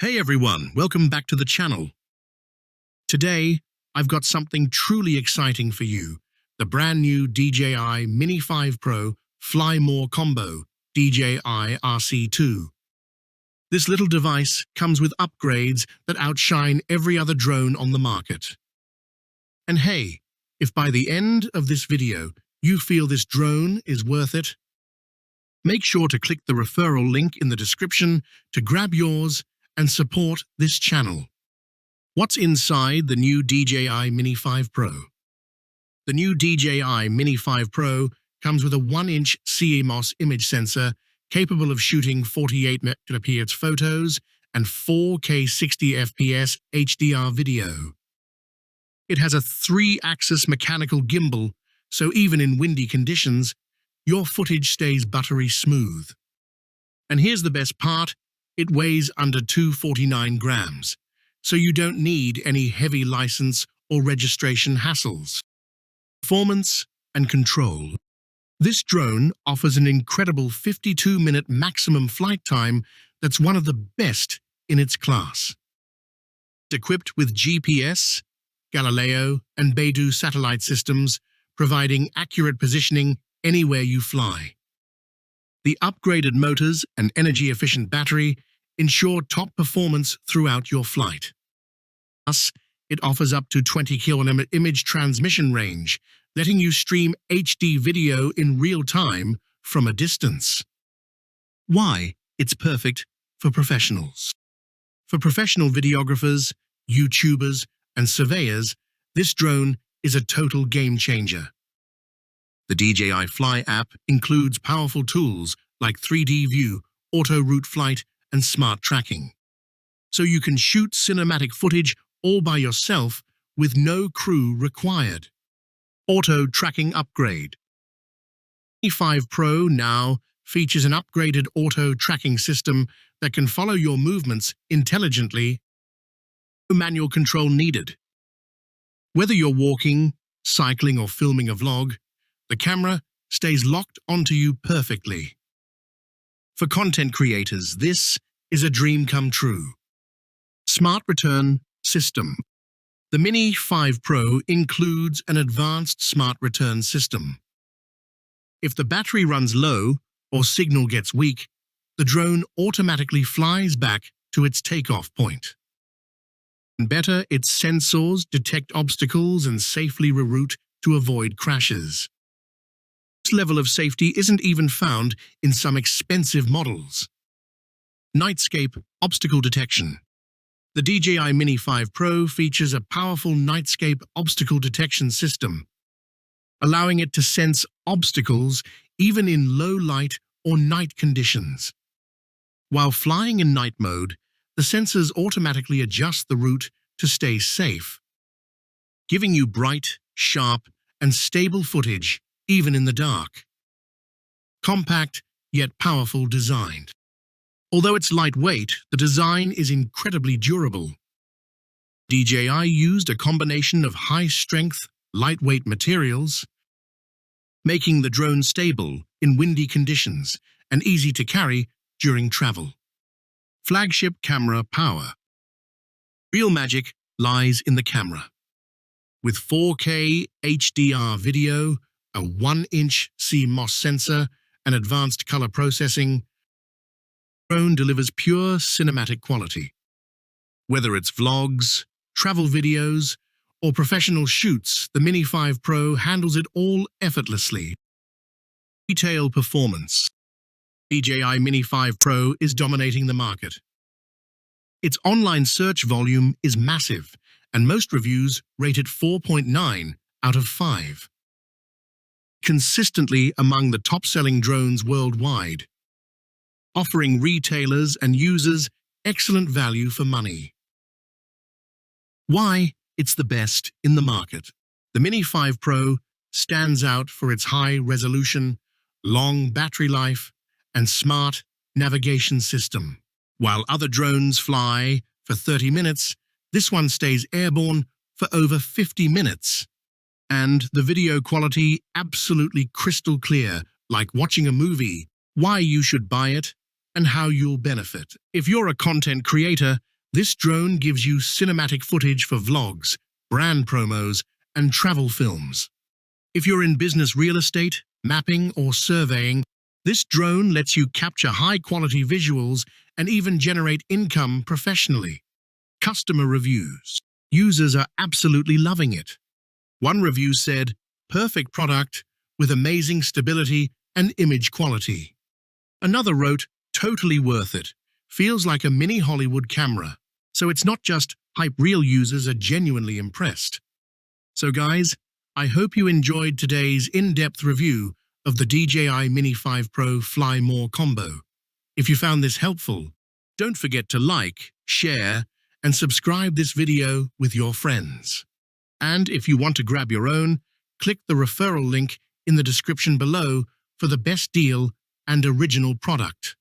Hey everyone, welcome back to the channel. Today, I've got something truly exciting for you. The brand new DJI Mini 5 Pro Fly More Combo, DJI RC2. This little device comes with upgrades that outshine every other drone on the market. And hey, if by the end of this video you feel this drone is worth it, make sure to click the referral link in the description to grab yours and support this channel. What's inside the new DJI Mini 5 Pro? The new DJI Mini 5 Pro comes with a 1-inch CMOS image sensor capable of shooting 48 megapixel photos and 4K 60 FPS HDR video. It has a 3-axis mechanical gimbal, so even in windy conditions, your footage stays buttery smooth. And here's the best part. It weighs under 249 grams, so you don't need any heavy license or registration hassles. Performance and control. This drone offers an incredible 52-minute maximum flight time that's one of the best in its class. It's equipped with GPS, Galileo, and Beidou satellite systems, providing accurate positioning anywhere you fly. The upgraded motors and energy-efficient battery ensure top performance throughout your flight. Plus, it offers up to 20 km image transmission range, letting you stream HD video in real time from a distance. Why? It's perfect for professionals. For professional videographers, YouTubers, and surveyors, this drone is a total game changer. The DJI Fly app includes powerful tools like 3D view, auto route flight, and smart tracking. So you can shoot cinematic footage all by yourself with no crew required. Auto tracking upgrade. Mini 5 Pro now features an upgraded auto tracking system that can follow your movements intelligently. No manual control needed. Whether you're walking, cycling, or filming a vlog, the camera stays locked onto you perfectly. For content creators, this is a dream come true. Smart return system. The Mini 5 Pro includes an advanced smart return system. If the battery runs low or signal gets weak, the drone automatically flies back to its takeoff point. And better, its sensors detect obstacles and safely reroute to avoid crashes. This level of safety isn't even found in some expensive models. Nightscape obstacle detection. The DJI Mini 5 Pro features a powerful nightscape obstacle detection system, allowing it to sense obstacles even in low light or night conditions. While flying in night mode, the sensors automatically adjust the route to stay safe, giving you bright, sharp, and stable footage even in the dark. Compact yet powerful design. Although it's lightweight, the design is incredibly durable. DJI used a combination of high-strength, lightweight materials, making the drone stable in windy conditions and easy to carry during travel. Flagship camera power. Real magic lies in the camera. With 4K HDR video, a 1-inch CMOS sensor, and advanced color processing, the drone delivers pure cinematic quality. Whether it's vlogs, travel videos, or professional shoots, the Mini 5 Pro handles it all effortlessly. Retail performance. DJI Mini 5 Pro is dominating the market. Its online search volume is massive, and most reviews rate it 4.9 out of 5. Consistently among the top-selling drones worldwide, offering retailers and users excellent value for money. Why? It's the best in the market. The Mini 5 Pro stands out for its high resolution, long battery life, and smart navigation system. While other drones fly for 30 minutes, this one stays airborne for over 50 minutes. And the video quality absolutely crystal clear, like watching a movie. Why you should buy it? and how you'll benefit. If you're a content creator, this drone gives you cinematic footage for vlogs, brand promos, and travel films. If you're in business real estate, mapping, or surveying, this drone lets you capture high-quality visuals and even generate income professionally. Customer reviews. Users are absolutely loving it. One review said, "Perfect product with amazing stability and image quality." Another wrote, "Totally worth it. Feels like a mini Hollywood camera." So it's not just hype, real users are genuinely impressed. So guys, I hope you enjoyed today's in-depth review of the DJI Mini 5 Pro Fly More combo. If you found this helpful, don't forget to like, share, and subscribe this video with your friends. And if you want to grab your own, click the referral link in the description below for the best deal and original product.